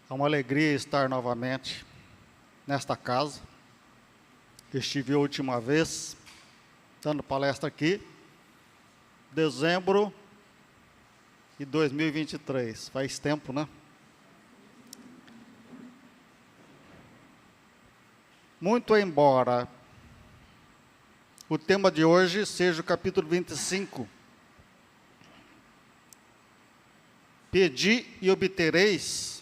É uma alegria estar novamente nesta casa. Estive a última vez dando palestra aqui, dezembro de 2023. Faz tempo, né? Muito embora o tema de hoje seja o capítulo 25. Pedi e obtereis.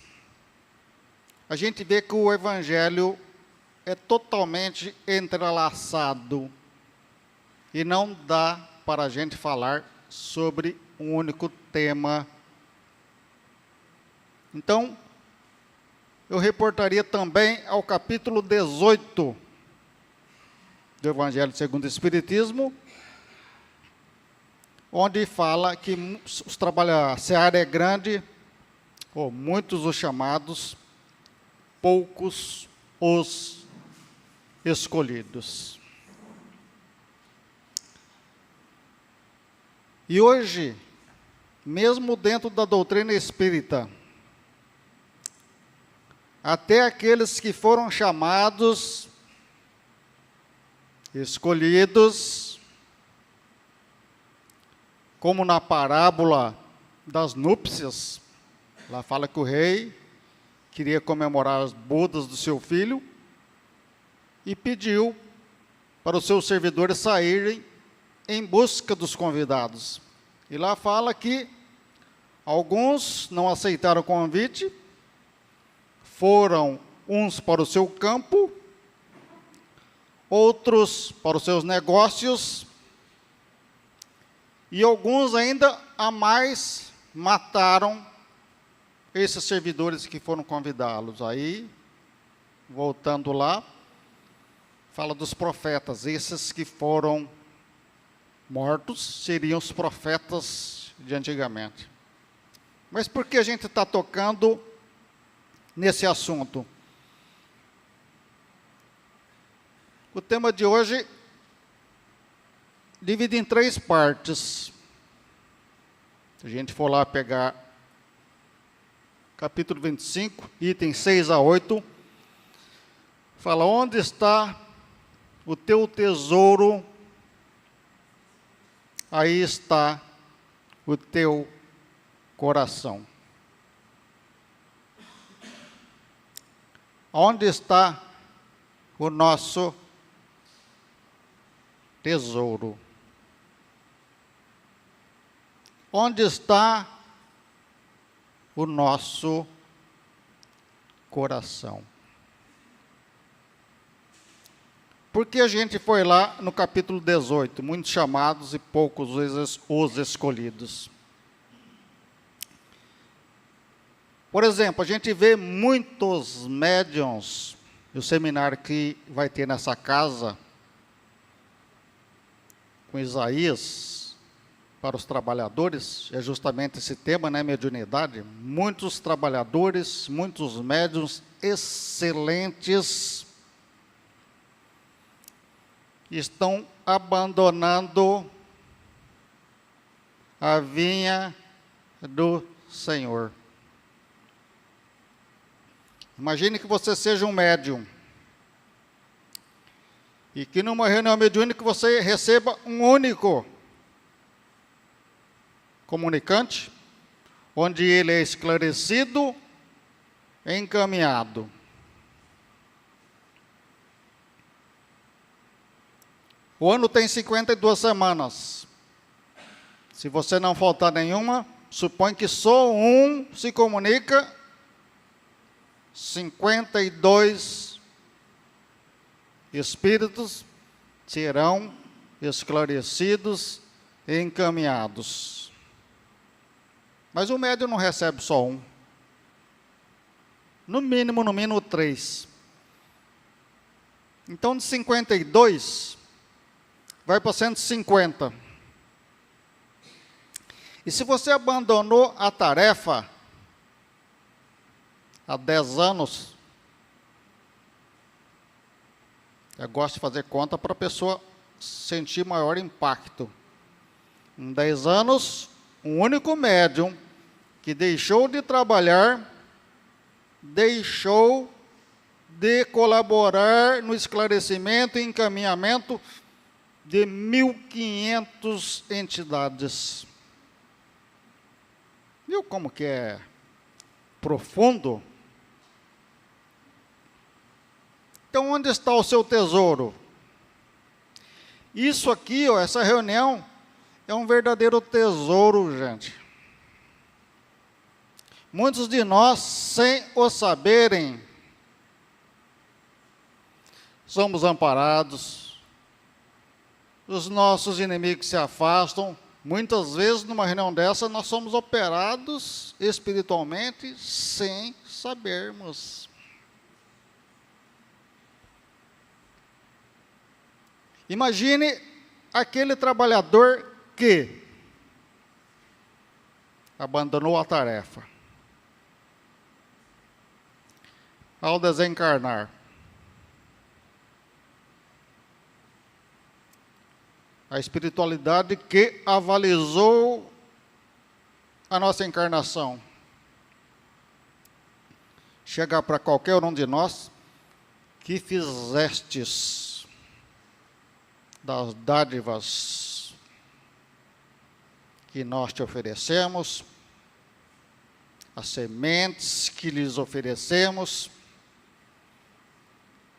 A gente vê que o Evangelho é totalmente entrelaçado e não dá para a gente falar sobre um único tema. Então, eu reportaria também ao capítulo 18 do Evangelho segundo o Espiritismo, onde fala que a seara é grande, ou muitos os chamados, poucos os escolhidos. E hoje, mesmo dentro da doutrina espírita, até aqueles que foram chamados, escolhidos, como na parábola das núpcias, lá fala que o rei queria comemorar as bodas do seu filho e pediu para os seus servidores saírem em busca dos convidados. E lá fala que alguns não aceitaram o convite, foram uns para o seu campo, outros para os seus negócios, e alguns ainda a mais mataram esses servidores que foram convidá-los. Aí, voltando lá, fala dos profetas. Esses que foram mortos seriam os profetas de antigamente. Mas por que a gente está tocando nesse assunto? O tema de hoje divide em 3 partes. Se a gente for lá pegar capítulo 25, itens 6 a 8, fala: onde está o teu tesouro, aí está o teu coração. Onde está o nosso tesouro? Onde está o nosso coração? Porque a gente foi lá no capítulo 18, muitos chamados e poucos os escolhidos. Por exemplo, a gente vê muitos médiuns, o seminário que vai ter nessa casa, com Isaías, para os trabalhadores, é justamente esse tema, né, mediunidade. Muitos trabalhadores, muitos médiuns excelentes estão abandonando a vinha do Senhor. Imagine que você seja um médium e que numa reunião mediúnica você receba um único comunicante, onde ele é esclarecido, encaminhado. O ano tem 52 semanas. Se você não faltar nenhuma, supõe que só um se comunica, 52 espíritos serão esclarecidos e encaminhados. Mas o médium não recebe só um. No mínimo 3. Então, de 52, vai para 150. E se você abandonou a tarefa há 10 anos, eu gosto de fazer conta para a pessoa sentir maior impacto. Em 10 anos, um único médium que deixou de trabalhar deixou de colaborar no esclarecimento e encaminhamento de 1.500 entidades. Viu como que é profundo? Então, onde está o seu tesouro? Isso aqui, ó, essa reunião, é um verdadeiro tesouro, gente. Muitos de nós, sem o saberem, somos amparados, os nossos inimigos se afastam. Muitas vezes, numa reunião dessa, nós somos operados espiritualmente sem sabermos. Imagine aquele trabalhador que abandonou a tarefa. Ao desencarnar, a espiritualidade que avalizou a nossa encarnação chega para qualquer um de nós: que fizestes das dádivas que nós te oferecemos, as sementes que lhes oferecemos,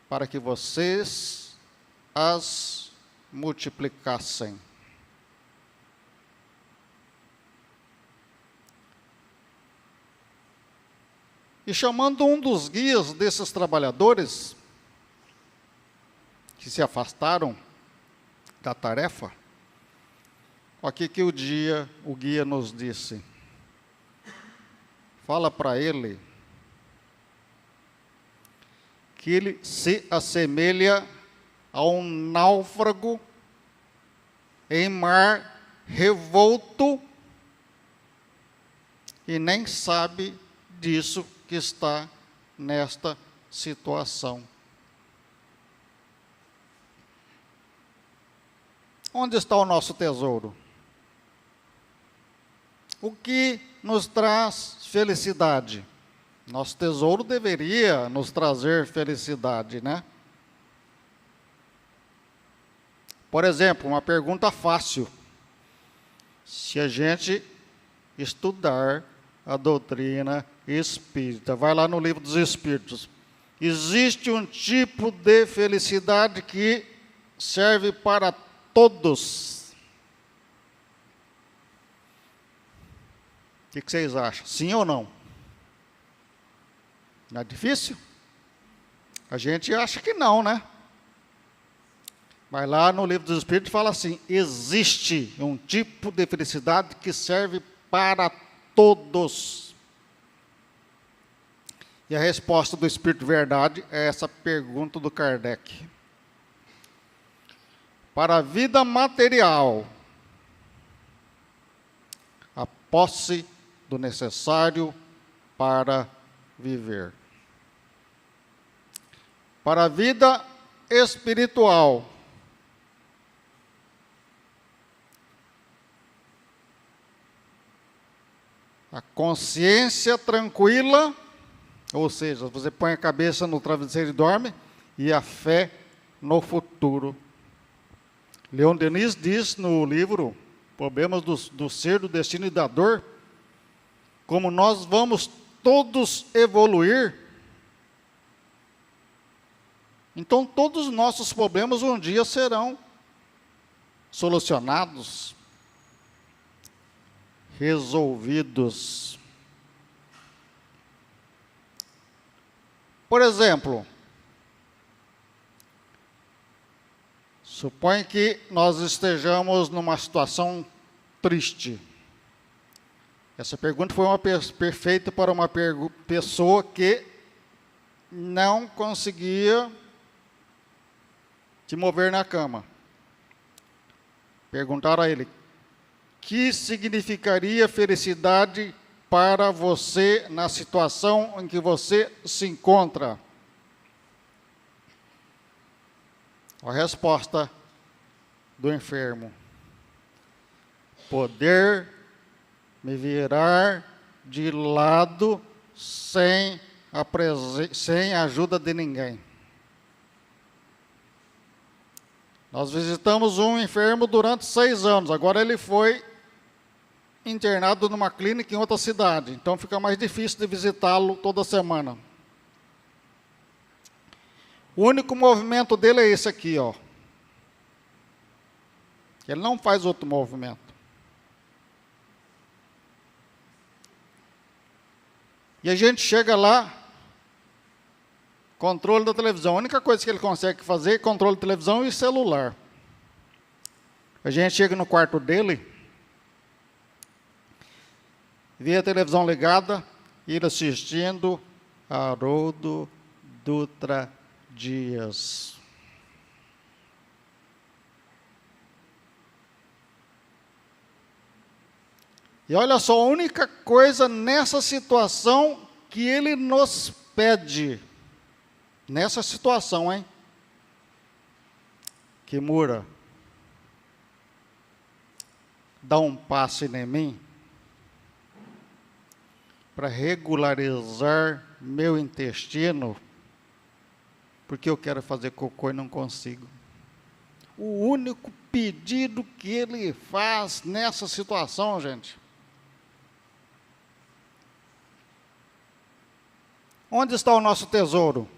para que vocês as multiplicassem. E chamando um dos guias desses trabalhadores que se afastaram da tarefa, aqui que o guia nos disse: fala para ele que ele se assemelha a um náufrago em mar revolto e nem sabe disso que está nesta situação. Onde está o nosso tesouro? O que nos traz felicidade? Nosso tesouro deveria nos trazer felicidade, né? Por exemplo, uma pergunta fácil: se a gente estudar a doutrina espírita, vai lá no Livro dos Espíritos, existe um tipo de felicidade que serve para todos. O que vocês acham? Sim ou não? Não é difícil? A gente acha que não, né? Vai lá no Livro dos Espíritos e fala assim: existe um tipo de felicidade que serve para todos. E a resposta do Espírito Verdade é essa pergunta do Kardec. Para a vida material, a posse do necessário para viver. Para a vida espiritual, a consciência tranquila, ou seja, você põe a cabeça no travesseiro e dorme, e a fé no futuro. Leon Denis diz no livro Problemas do Ser, do Destino e da Dor, como nós vamos todos evoluir, então todos os nossos problemas um dia serão solucionados, resolvidos. Por exemplo, suponha que nós estejamos numa situação triste. Essa pergunta foi perfeita para uma pessoa que não conseguia se mover na cama. Perguntaram a ele: que significaria felicidade para você na situação em que você se encontra? A resposta do enfermo: poder me virar de lado sem sem a ajuda de ninguém. Nós visitamos um enfermo durante 6 anos, agora ele foi internado numa clínica em outra cidade, então fica mais difícil de visitá-lo toda semana. O único movimento dele é esse aqui, ó. Ele não faz outro movimento. E a gente chega lá, controle da televisão. A única coisa que ele consegue fazer é controle de televisão e celular. A gente chega no quarto dele, vê a televisão ligada, e ele assistindo Haroldo Dutra Dias. E olha só, a única coisa nessa situação que ele nos pede, nessa situação, hein? Kimura, dá um passe em mim para regularizar meu intestino, porque eu quero fazer cocô e não consigo. O único pedido que ele faz nessa situação, gente. Onde está o nosso tesouro?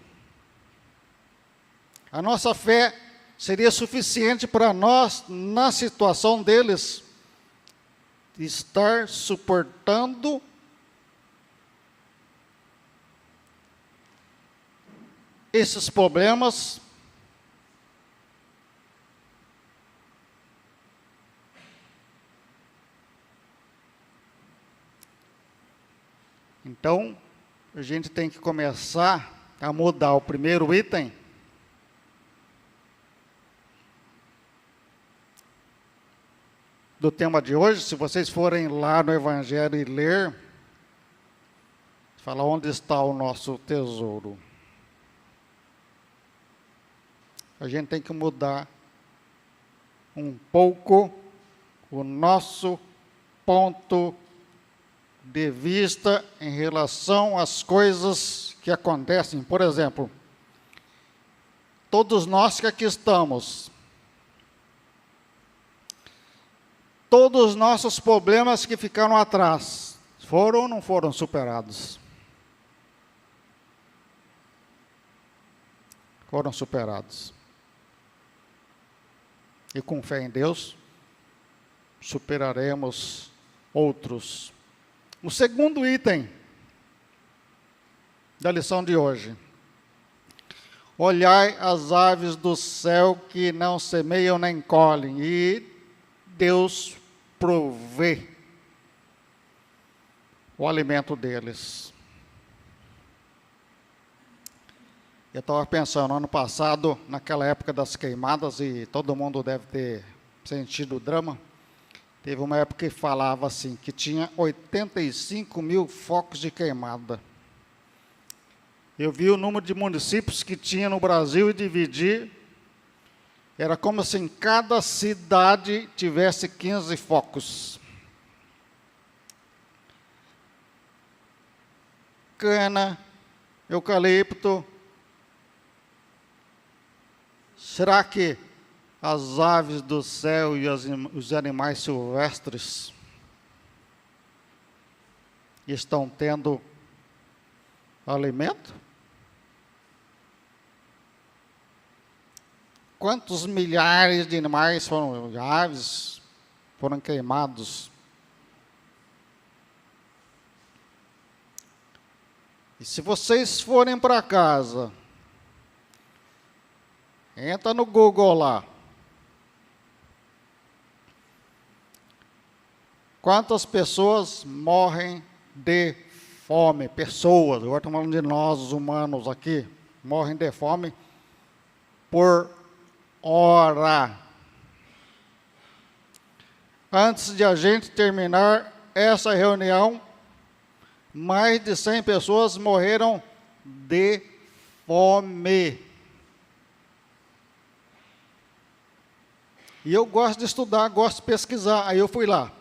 A nossa fé seria suficiente para nós, na situação deles, estar suportando esses problemas então a gente tem que começar a mudar o primeiro item do tema de hoje. Se vocês forem lá no Evangelho e ler, fala onde está o nosso tesouro. A gente tem que mudar um pouco o nosso ponto de vista em relação às coisas que acontecem. Por exemplo, todos nós que aqui estamos, todos os nossos problemas que ficaram atrás, foram ou não foram superados? Foram superados. E com fé em Deus, superaremos outros. O segundo item da lição de hoje. Olhai as aves do céu que não semeiam nem colhem, e Deus provê o alimento deles. Eu estava pensando, ano passado, naquela época das queimadas, e todo mundo deve ter sentido o drama, teve uma época que falava assim, que tinha 85 mil focos de queimada. Eu vi o número de municípios que tinha no Brasil e dividi, era como se em cada cidade tivesse 15 focos. Cana, eucalipto. Será que as aves do céu e os animais silvestres estão tendo alimento? Quantos milhares de animais aves foram queimados? E se vocês forem para casa, entra no Google lá. Quantas pessoas morrem de fome? Pessoas, agora estamos falando de nós, os humanos aqui, morrem de fome por hora. Antes de a gente terminar essa reunião, mais de 100 pessoas morreram de fome. E eu gosto de estudar, gosto de pesquisar, aí eu fui lá.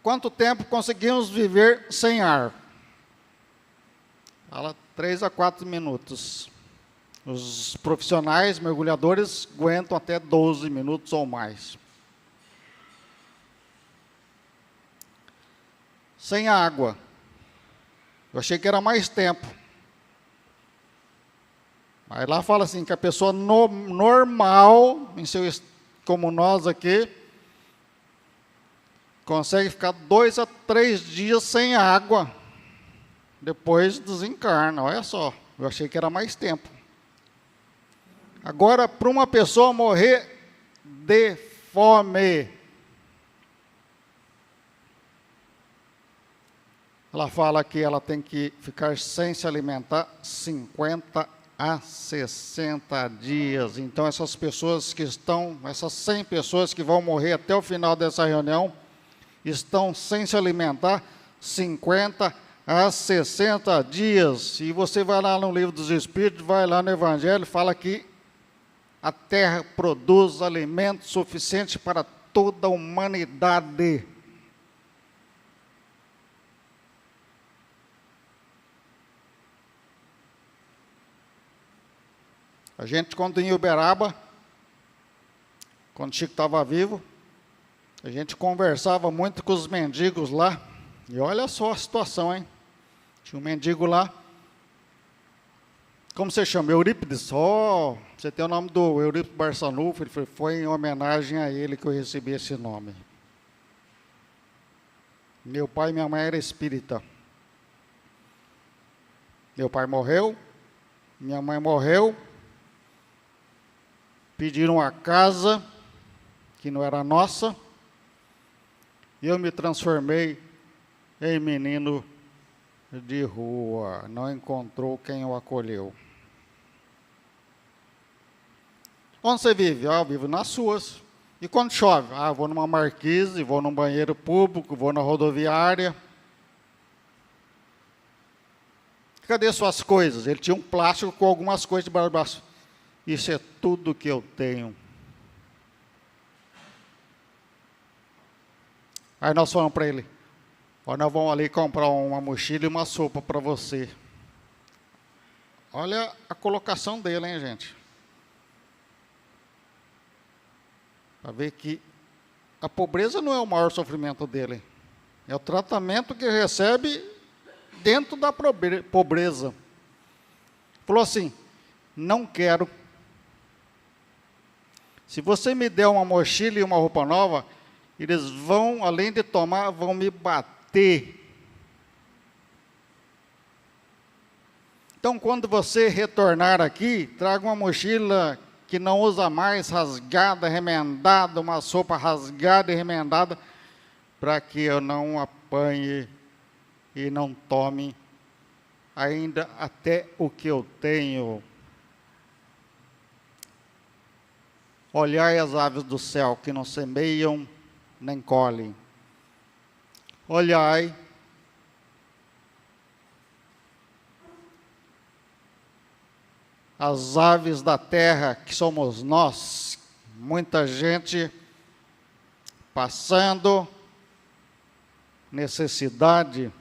Quanto tempo conseguimos viver sem ar? Fala 3 a 4 minutos. Os profissionais mergulhadores aguentam até 12 minutos ou mais. Sem água. Eu achei que era mais tempo. Aí lá fala assim, que a pessoa normal, como nós aqui, consegue ficar 2 a 3 dias sem água. Depois desencarna, olha só. Eu achei que era mais tempo. Agora, para uma pessoa morrer de fome, ela fala que ela tem que ficar sem se alimentar 50 a 60 dias. Então, essas 100 pessoas que vão morrer até o final dessa reunião, estão sem se alimentar 50 a 60 dias. E você vai lá no Livro dos Espíritos, vai lá no Evangelho, fala que a terra produz alimento suficiente para toda a humanidade. A gente, quando em Uberaba, quando Chico estava vivo, a gente conversava muito com os mendigos lá. E olha só a situação, hein? Tinha um mendigo lá. Como você chama? Eurípides? Você tem o nome do Eurípides Barçanufo. Ele foi em homenagem a ele que eu recebi esse nome. Meu pai e minha mãe eram espírita. Meu pai morreu, minha mãe morreu. Pediram a casa, que não era nossa, e eu me transformei em menino de rua. Não encontrou quem o acolheu. Onde você vive? Eu vivo nas suas. E quando chove? Vou numa marquise, vou num banheiro público, vou na rodoviária. Cadê suas coisas? Ele tinha um plástico com algumas coisas debaixo do braço. Isso é tudo que eu tenho. Aí nós falamos para ele, nós vamos ali comprar uma mochila e uma sopa para você. Olha a colocação dele, hein, gente? Para ver que a pobreza não é o maior sofrimento dele. É o tratamento que recebe dentro da pobreza. Falou assim, não quero. Se você me der uma mochila e uma roupa nova, eles vão, além de tomar, vão me bater. Então, quando você retornar aqui, traga uma mochila que não usa mais, rasgada, remendada, uma sopa rasgada e remendada, para que eu não apanhe e não tome ainda até o que eu tenho. Olhai as aves do céu, que não semeiam nem colhem. Olhai as aves da terra, que somos nós. Muita gente passando necessidade.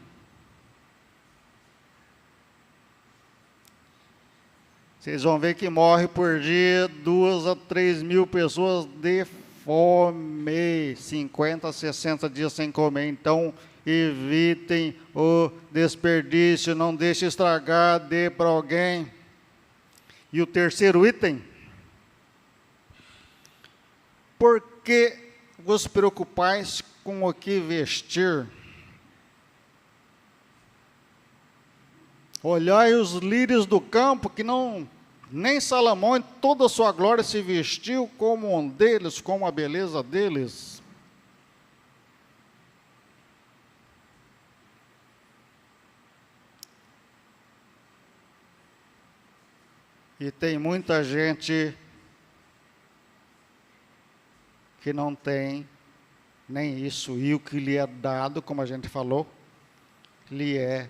Vocês vão ver que morre por dia 2 a 3 mil pessoas de fome, 50 a 60 dias sem comer. Então, evitem o desperdício, não deixe estragar, dê para alguém. E o terceiro item, por que vos preocupais com o que vestir? Olhai os lírios do campo, que nem Salomão em toda a sua glória se vestiu como um deles, como a beleza deles. E tem muita gente que não tem nem isso, e o que lhe é dado, como a gente falou, lhe é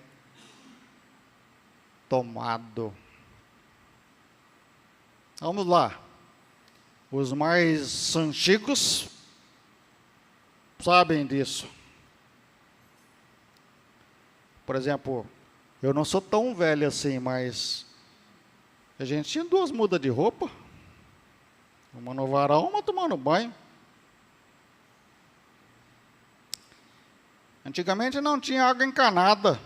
tomado. Vamos lá. Os mais antigos sabem disso. Por exemplo, Eu não sou tão velho assim, mas a gente tinha 2 mudas de roupa. Uma no varal, uma tomando banho. Antigamente não tinha água encanada.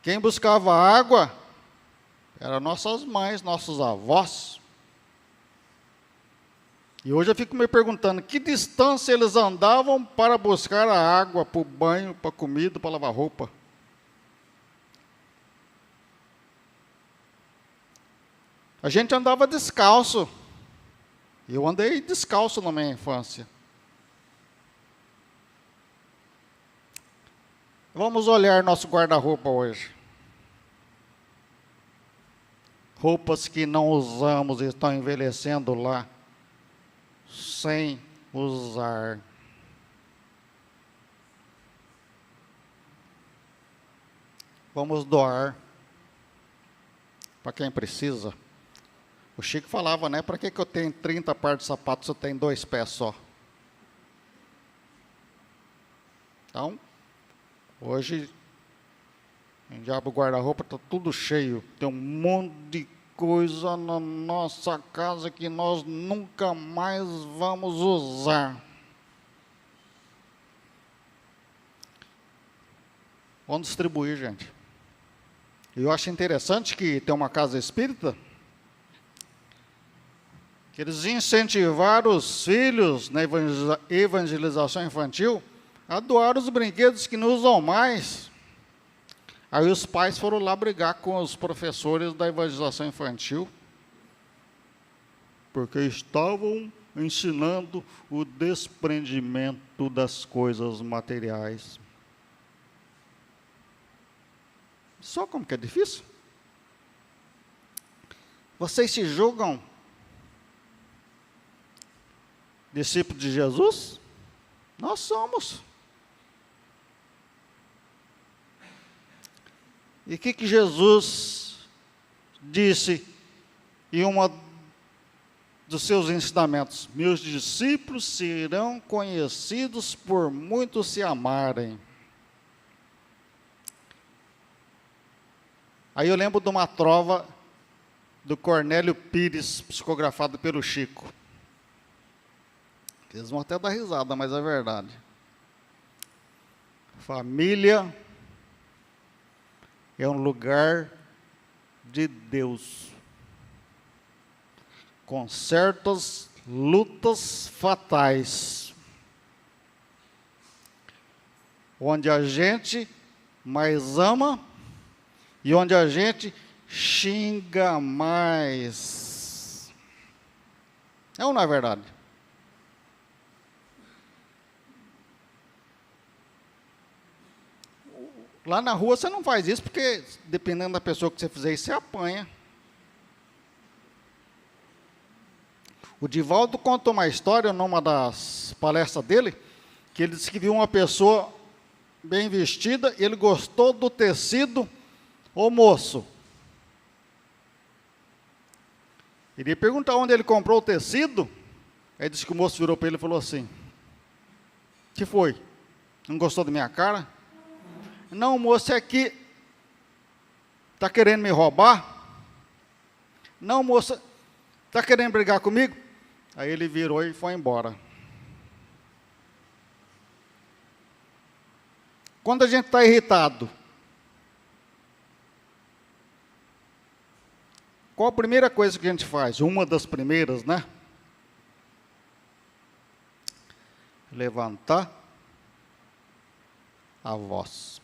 Quem buscava água eram nossas mães, nossos avós. E hoje eu fico me perguntando, que distância eles andavam para buscar a água, para o banho, para a comida, para lavar roupa? A gente andava descalço. Eu andei descalço na minha infância. Vamos olhar nosso guarda-roupa hoje. Roupas que não usamos e estão envelhecendo lá, sem usar. Vamos doar para quem precisa. O Chico falava, né? Para que eu tenho 30 pares de sapatos se eu tenho 2 pés só? Então, hoje, em diabo guarda-roupa está tudo cheio. Tem um monte de coisa na nossa casa que nós nunca mais vamos usar. Vamos distribuir, gente. Eu acho interessante que tem uma casa espírita que eles incentivaram os filhos na evangelização infantil a doar os brinquedos que não usam mais. Aí os pais foram lá brigar com os professores da evangelização infantil, porque estavam ensinando o desprendimento das coisas materiais. Só como que é difícil? Vocês se julgam discípulos de Jesus? Nós somos. E o que Jesus disse em uma dos seus ensinamentos? Meus discípulos serão conhecidos por muitos se amarem. Aí eu lembro de uma trova do Cornélio Pires, psicografado pelo Chico. Eles vão até dar risada, mas é verdade. Família é um lugar de Deus, com certas lutas fatais, onde a gente mais ama e onde a gente xinga mais. É ou não é verdade? Lá na rua você não faz isso, porque dependendo da pessoa que você fizer isso, você apanha. O Divaldo contou uma história numa das palestras dele, que ele disse que viu uma pessoa bem vestida, e ele gostou do tecido. Ô moço, ele ia perguntar onde ele comprou o tecido, aí disse que o moço virou para ele e falou assim: que foi? Não gostou da minha cara? Não, moço, é que está querendo me roubar? Não, moça, está querendo brigar comigo? Aí ele virou e foi embora. Quando a gente está irritado, qual a primeira coisa que a gente faz? Uma das primeiras, né? Levantar a voz.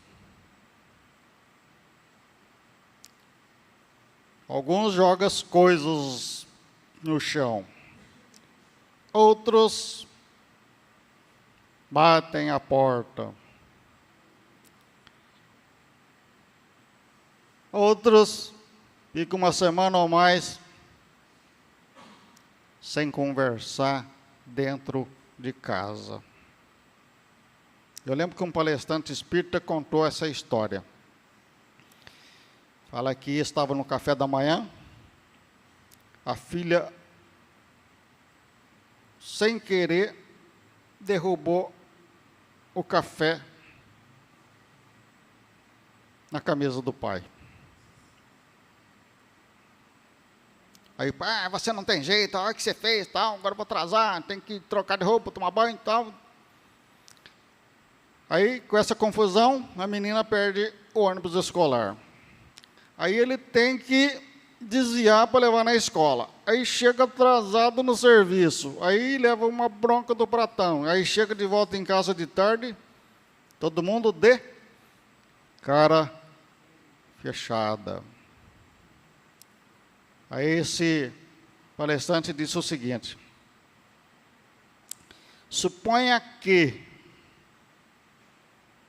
Alguns jogam as coisas no chão. Outros batem a porta. Outros ficam uma semana ou mais sem conversar dentro de casa. Eu lembro que um palestrante espírita contou essa história. Fala que estava no café da manhã, a filha, sem querer, derrubou o café na camisa do pai. Aí, pai, você não tem jeito, olha o que você fez, tal, agora eu vou atrasar, tem que trocar de roupa, tomar banho e tal. Aí, com essa confusão, a menina perde o ônibus escolar. Aí ele tem que desviar para levar na escola. Aí chega atrasado no serviço. Aí leva uma bronca do pratão. Aí chega de volta em casa de tarde, todo mundo de cara fechada. Aí esse palestrante disse o seguinte: suponha que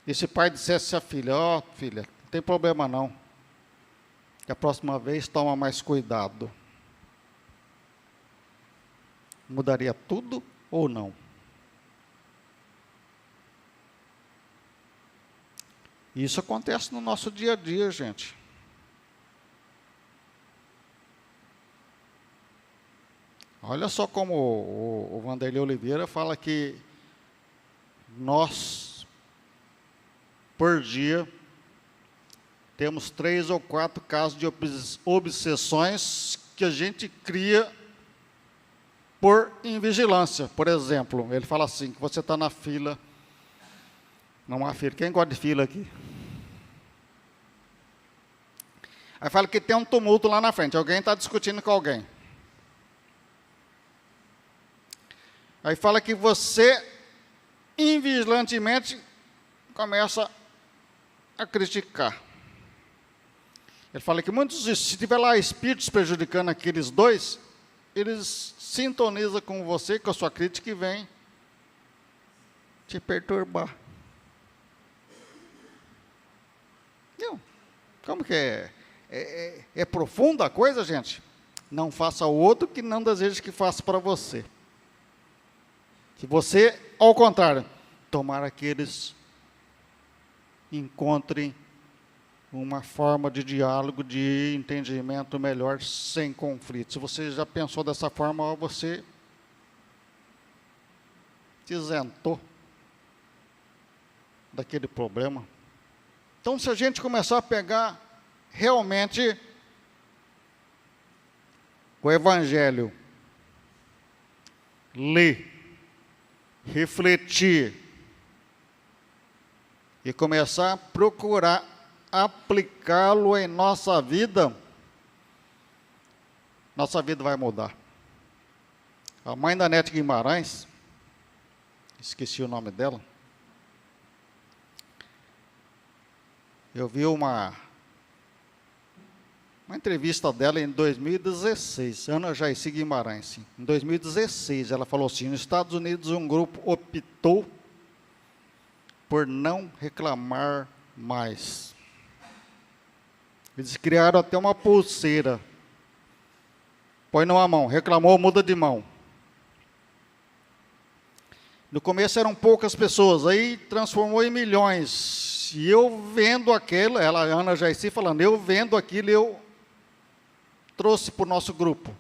esse pai dissesse à filha: ó, filha, não tem problema não, que a próxima vez toma mais cuidado. Mudaria tudo ou não? Isso acontece no nosso dia a dia, gente. Olha só como o Vanderlei Oliveira fala que nós, por dia, temos 3 ou 4 casos de obsessões que a gente cria por invigilância. Por exemplo, ele fala assim, que você está na fila, numa fila, quem gosta de fila aqui? Aí fala que tem um tumulto lá na frente, alguém está discutindo com alguém. Aí fala que você, invigilantemente, começa a criticar. Ele fala que muitos, se tiver lá espíritos prejudicando aqueles dois, eles sintonizam com você, com a sua crítica, e vem te perturbar. Não. Como que é? É profunda a coisa, gente? Não faça ao outro que não deseja que faça para você. Se você, ao contrário, tomara que eles encontrem uma forma de diálogo, de entendimento melhor, sem conflito. Se você já pensou dessa forma, você se isentou daquele problema. Então, se a gente começar a pegar realmente o Evangelho, ler, refletir e começar a procurar aplicá-lo em nossa vida vai mudar. A mãe da Nete Guimarães, esqueci o nome dela, eu vi uma entrevista dela em 2016, Ana Jaicy Guimarães. Sim. Em 2016, ela falou assim: nos Estados Unidos, um grupo optou por não reclamar mais. Eles criaram até uma pulseira. Põe numa mão, reclamou, muda de mão. No começo eram poucas pessoas, aí transformou em milhões. E eu vendo aquilo, ela, Ana Jaicy, falando, eu vendo aquilo, eu trouxe para o nosso grupo.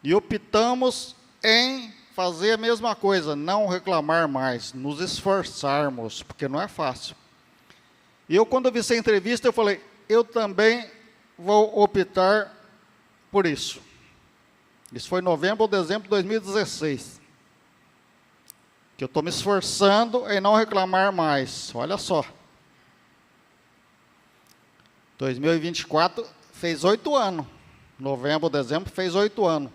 E optamos em fazer a mesma coisa, não reclamar mais, nos esforçarmos, porque não é fácil. E eu, quando eu vi essa entrevista, eu falei, eu também vou optar por isso. Isso foi em novembro ou dezembro de 2016. Que eu estou me esforçando em não reclamar mais. Olha só. 2024 fez 8 anos. Novembro, dezembro, fez 8 anos.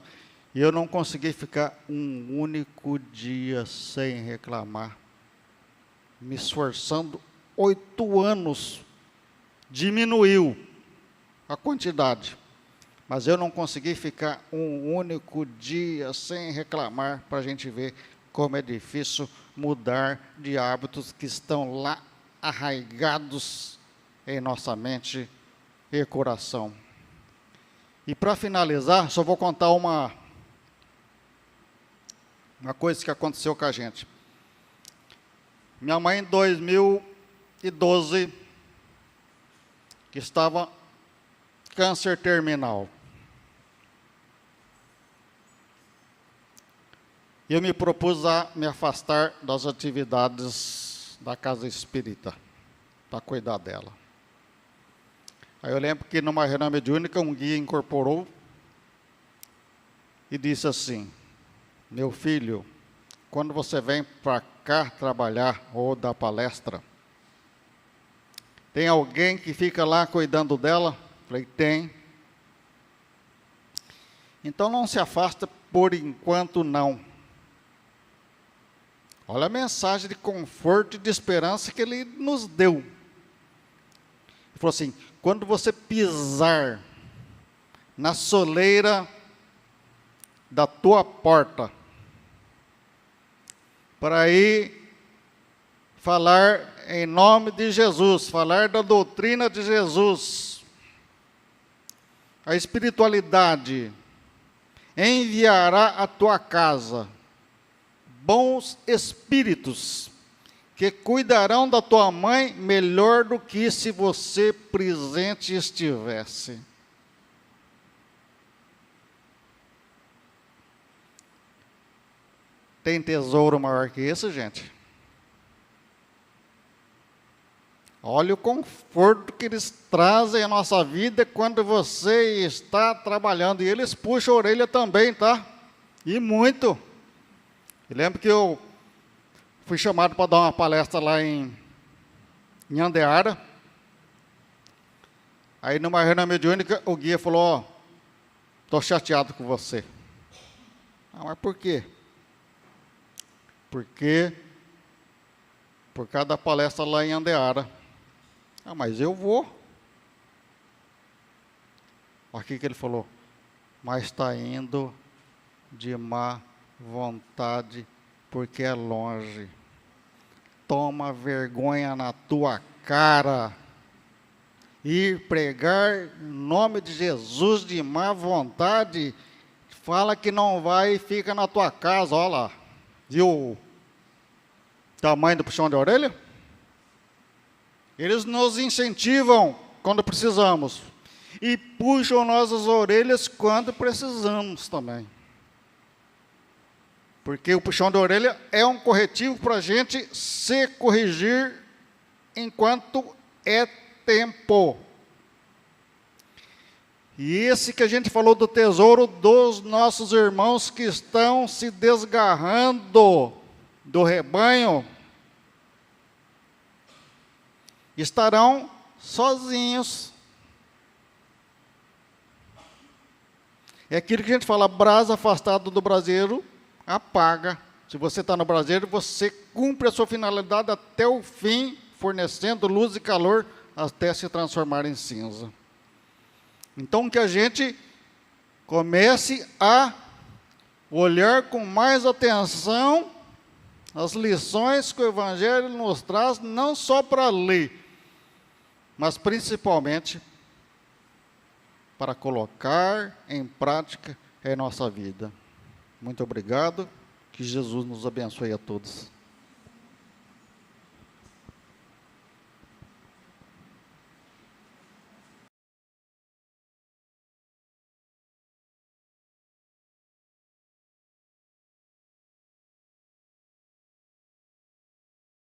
E eu não consegui ficar um único dia sem reclamar. Me esforçando 8 anos. Diminuiu a quantidade. Mas eu não consegui ficar um único dia sem reclamar, para a gente ver como é difícil mudar de hábitos que estão lá arraigados em nossa mente e coração. E para finalizar, só vou contar uma coisa que aconteceu com a gente. Minha mãe, em 2012, que estava câncer terminal. Eu me propus a me afastar das atividades da casa espírita. para cuidar dela. Aí eu lembro que numa reunião mediúnica, um guia incorporou e disse assim: meu filho, quando você vem para cá trabalhar ou dar palestra, tem alguém que fica lá cuidando dela? Falei, tem. Então não se afasta por enquanto não. Olha a mensagem de conforto e de esperança que ele nos deu. Ele falou assim: quando você pisar na soleira da tua porta, para ir falar em nome de Jesus, falar da doutrina de Jesus, a espiritualidade enviará à tua casa bons espíritos que cuidarão da tua mãe melhor do que se você presente estivesse. Tem tesouro maior que esse, gente? Olha o conforto que eles trazem à nossa vida quando você está trabalhando. E eles puxam a orelha também, tá? E muito. Eu lembro que eu fui chamado para dar uma palestra lá em Andeara. Aí numa reunião mediúnica, o guia falou: ó, estou chateado com você. Ah, mas por quê? Porque por causa da palestra lá em Andeara. Ah, mas eu vou. Olha o que ele falou. Mas está indo de má vontade, porque é longe. Toma vergonha na tua cara. Ir pregar em nome de Jesus de má vontade, fala que não vai e fica na tua casa, olha lá. Viu o tamanho do puxão de orelha? Eles nos incentivam quando precisamos e puxam nossas orelhas quando precisamos também. Porque o puxão de orelha é um corretivo para a gente se corrigir enquanto é tempo. E esse que a gente falou do tesouro dos nossos irmãos que estão se desgarrando do rebanho, estarão sozinhos. É aquilo que a gente fala: brasa afastado do braseiro, apaga. Se você está no braseiro, você cumpre a sua finalidade até o fim, fornecendo luz e calor até se transformar em cinza. Então, que a gente comece a olhar com mais atenção as lições que o Evangelho nos traz, não só para ler, mas principalmente para colocar em prática em nossa vida. Muito obrigado, que Jesus nos abençoe a todos.